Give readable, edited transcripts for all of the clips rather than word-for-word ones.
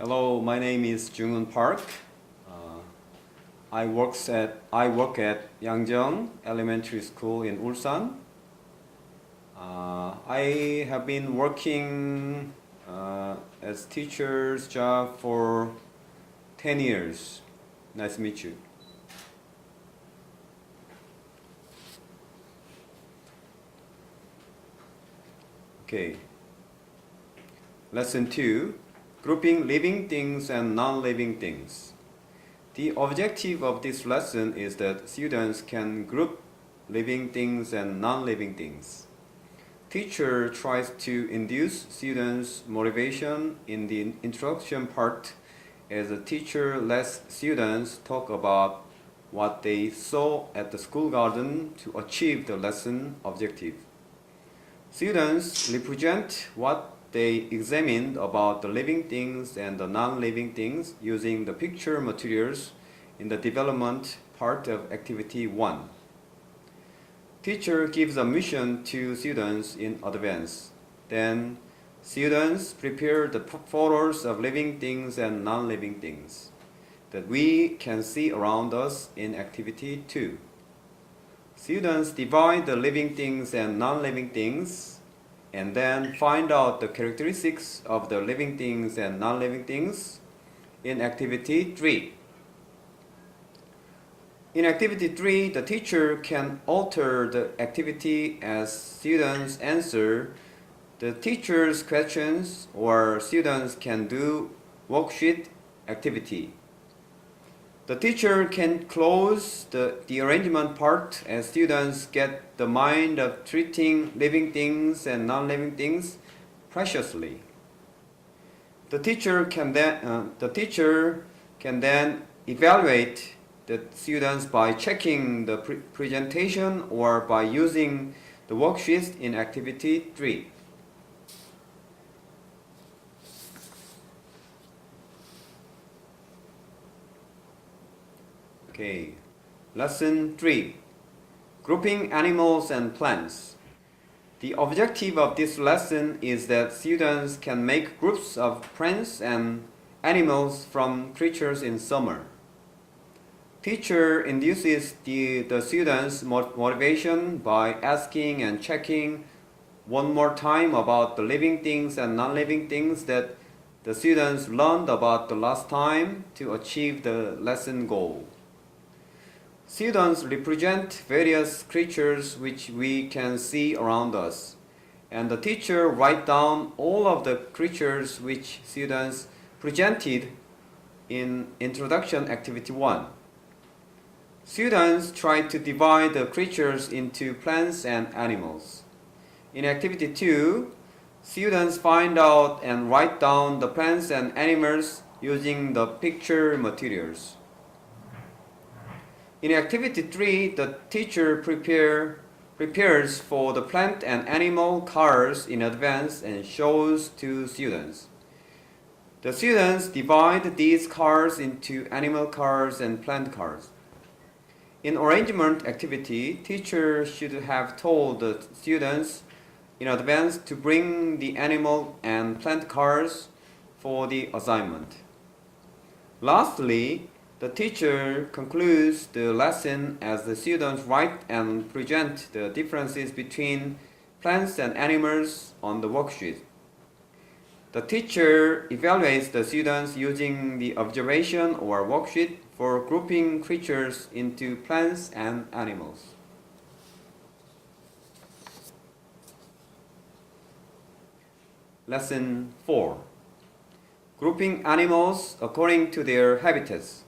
Hello, my name is Jung-eun Park. I work at Yangjeong Elementary School in Ulsan. I have been working as teacher's job for 10 years. Nice to meet you. Okay. Lesson 2, grouping living things and non-living things. The objective of this lesson is that students can group living things and non-living things. Teacher tries to induce students' motivation in the introduction part as the teacher lets students talk about what they saw at the school garden to achieve the lesson objective. Students represent what they examined about the living things and the non-living things using the picture materials in the development part of activity 1. Teacher gives a mission to students in advance. Then students prepare the photos of living things and non-living things that we can see around us in activity 2. Students divide the living things and non-living things and then find out the characteristics of the living things and non-living things in activity 3. In activity 3, the teacher can alter the activity as students answer the teacher's questions, or students can do worksheet activity. The teacher can close the arrangement part as students get the mind of treating living things and non-living things preciously. The teacher can then evaluate the students by checking the presentation or by using the worksheets in activity 3. Okay, lesson 3, grouping animals and plants. The objective of this lesson is that students can make groups of plants and animals from creatures in summer. Teacher induces the students' motivation by asking and checking one more time about the living things and non-living things that the students learned about the last time to achieve the lesson goal. Students represent various creatures which we can see around us, and the teacher writes down all of the creatures which students presented in introduction activity 1. Students try to divide the creatures into plants and animals. In activity 2, students find out and write down the plants and animals using the picture materials. In activity 3, the teacher prepares for the plant and animal cars in advance and shows to students. The students divide these cars into animal cars and plant cars. In arrangement activity, teacher should have told the students in advance to bring the animal and plant cars for the assignment. Lastly, the teacher concludes the lesson as the students write and present the differences between plants and animals on the worksheet. The teacher evaluates the students using the observation or worksheet for grouping creatures into plants and animals. Lesson 4, grouping animals according to their habitats.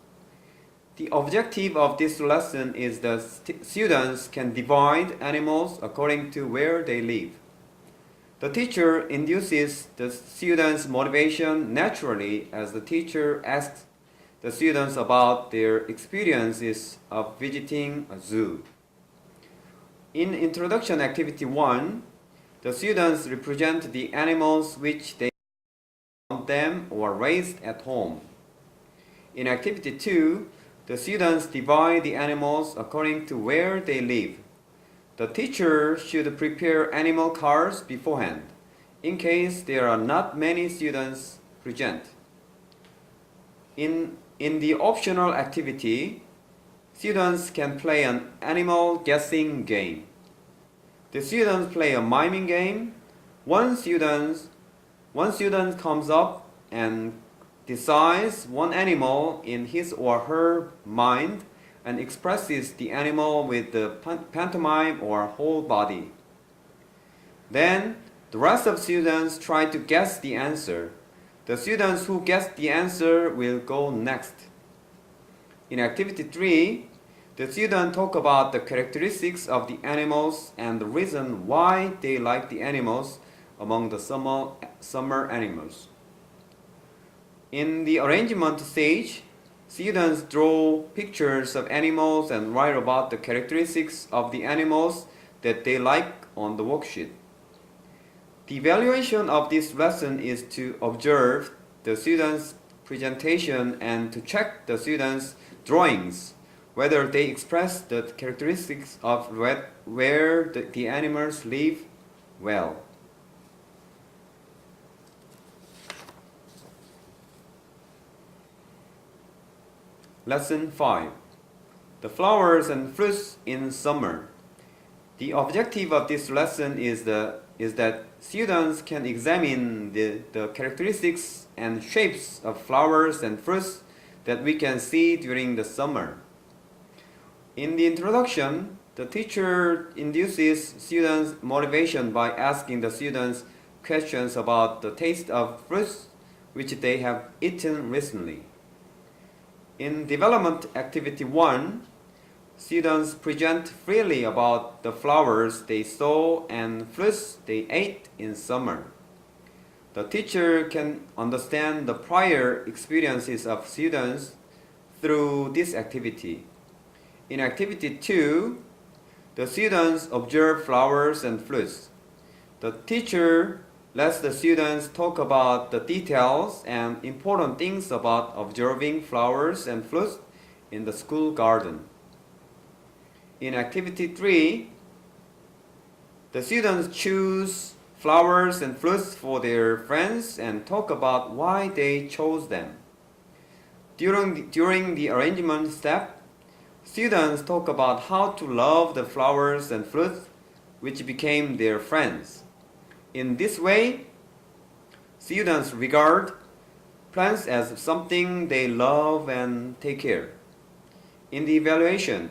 The objective of this lesson is that students can divide animals according to where they live. The teacher induces the students' motivation naturally as the teacher asks the students about their experiences of visiting a zoo. In introduction activity 1, the students represent the animals which they own them or raised at home. In activity 2, the students divide the animals according to where they live. The teacher should prepare animal cars beforehand, in case there are not many students present. In the optional activity, students can play an animal guessing game. The students play a miming game. One student comes up and decides one animal in his or her mind and expresses the animal with the pantomime or whole body. Then the rest of students try to guess the answer. The students who guess the answer will go next. In activity 3, the students talk about the characteristics of the animals and the reason why they like the animals among the summer animals. In the arrangement stage, students draw pictures of animals and write about the characteristics of the animals that they like on the worksheet. The evaluation of this lesson is to observe the students' presentation and to check the students' drawings, whether they express the characteristics of where the animals live well. Lesson 5. The flowers and fruits in summer. The objective of this lesson is that students can examine the characteristics and shapes of flowers and fruits that we can see during the summer. In the introduction, the teacher induces students' motivation by asking the students questions about the taste of fruits which they have eaten recently. In development activity 1, students present freely about the flowers they saw and fruits they ate in summer. The teacher can understand the prior experiences of students through this activity. In activity 2, the students observe flowers and fruits. The teacher lets the students talk about the details and important things about observing flowers and fruits in the school garden. In activity 3, the students choose flowers and fruits for their friends and talk about why they chose them. During the arrangement step, students talk about how to love the flowers and fruits which became their friends. In this way, students regard plants as something they love and take care. In the evaluation,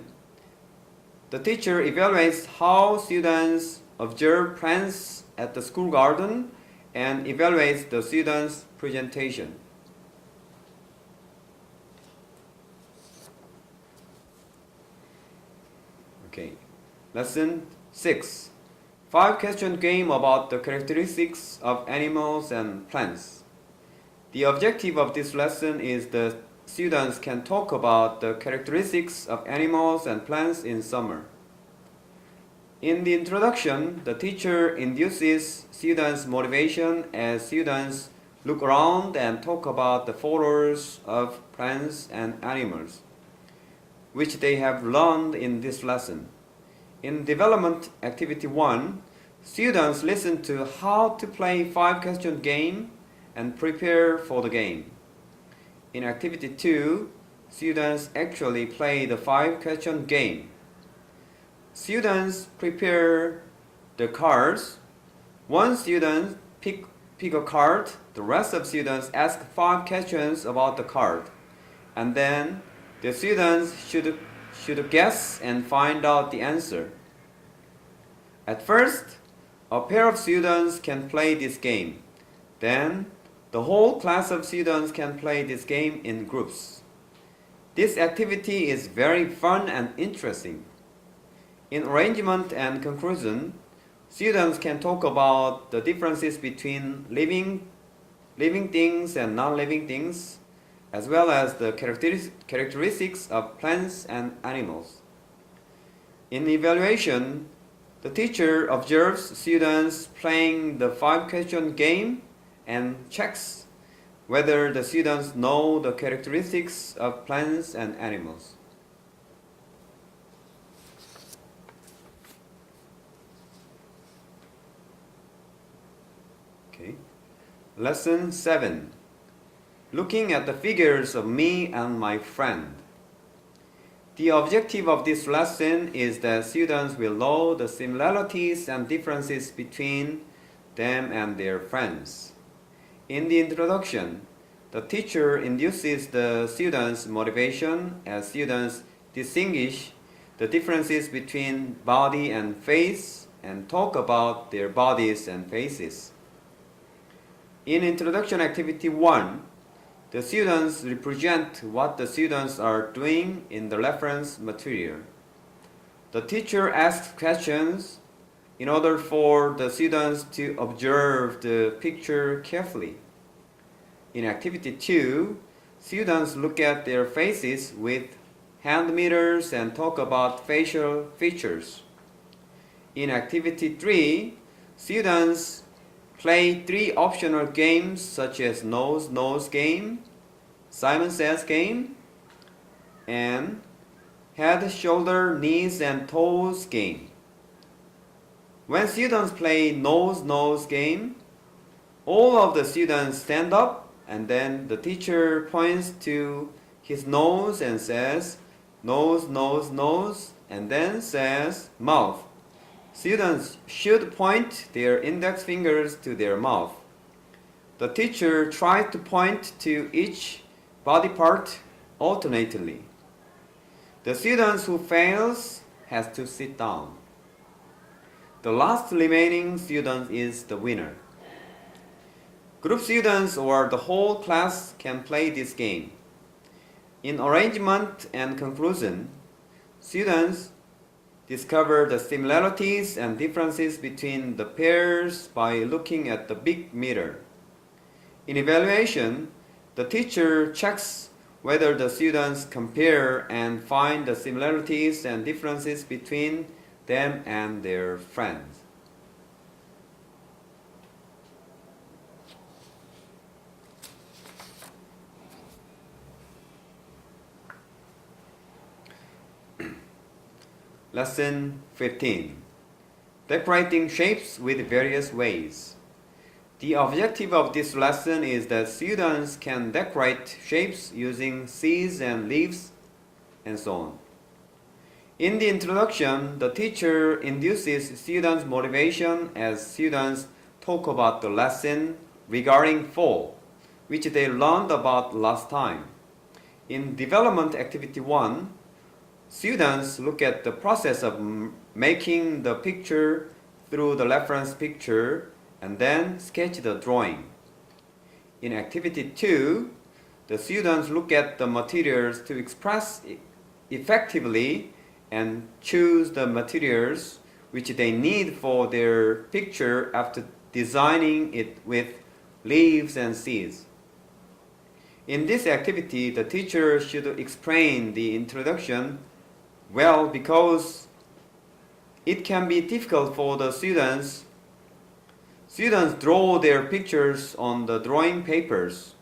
the teacher evaluates how students observe plants at the school garden and evaluates the students' presentation. Okay, lesson 6. 5-question game about the characteristics of animals and plants. The objective of this lesson is that students can talk about the characteristics of animals and plants in summer. In the introduction, the teacher induces students' motivation as students look around and talk about the photos of plants and animals, which they have learned in this lesson. In development activity 1, students listen to how to play 5-question game and prepare for the game. In activity 2, students actually play the 5-question game. Students prepare the cards. One student pick a card. The rest of students ask 5 questions about the card, and then the students should guess and find out the answer. At first, a pair of students can play this game. Then, the whole class of students can play this game in groups. This activity is very fun and interesting. In arrangement and conclusion, students can talk about the differences between living things and non-living things, as well as the characteristics of plants and animals. In evaluation, the teacher observes students playing the 5-question game and checks whether the students know the characteristics of plants and animals. Okay. Lesson 7. looking at the figures of me and my friend. The objective of this lesson is that students will know the similarities and differences between them and their friends. In the introduction, the teacher induces the students' motivation as students distinguish the differences between body and face and talk about their bodies and faces. In Introduction Activity 1, the students represent what the students are doing in the reference material. The teacher asks questions in order for the students to observe the picture carefully. In Activity 2, students look at their faces with hand mirrors and talk about facial features. In Activity 3, students play 3 optional games such as nose game, Simon Says game, and head, shoulder, knees, and toes game. When students play nose game, all of the students stand up and then the teacher points to his nose and says nose, and then says mouth. Students should point their index fingers to their mouth. The teacher tries to point to each body part alternately. The student who fails has to sit down. The last remaining student is the winner. Group students or the whole class can play this game. In arrangement and conclusion, students discover the similarities and differences between the pairs by looking at the big mirror. In evaluation, the teacher checks whether the students compare and find the similarities and differences between them and their friends. Lesson 15. Decorating shapes with various ways. The objective of this lesson is that students can decorate shapes using seeds and leaves and so on. In the introduction, the teacher induces students' motivation as students talk about the lesson regarding fall, which they learned about last time. In Development Activity 1, students look at the process of making the picture through the reference picture and then sketch the drawing. In Activity 2, the students look at the materials to express effectively and choose the materials which they need for their picture after designing it with leaves and seeds. In this activity, the teacher should explain the introduction well because it can be difficult for the students. Students draw their pictures on the drawing papers.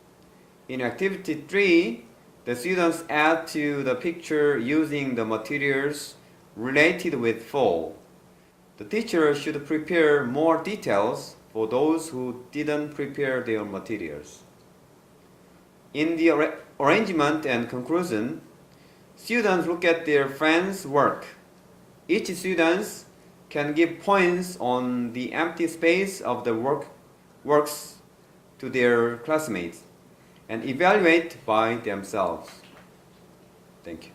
In Activity 3, the students add to the picture using the materials related with fall. The teacher should prepare more details for those who didn't prepare their materials. In the arrangement and conclusion, students look at their friends' work. Each student can give points on the empty space of the works to their classmates and evaluate by themselves. Thank you.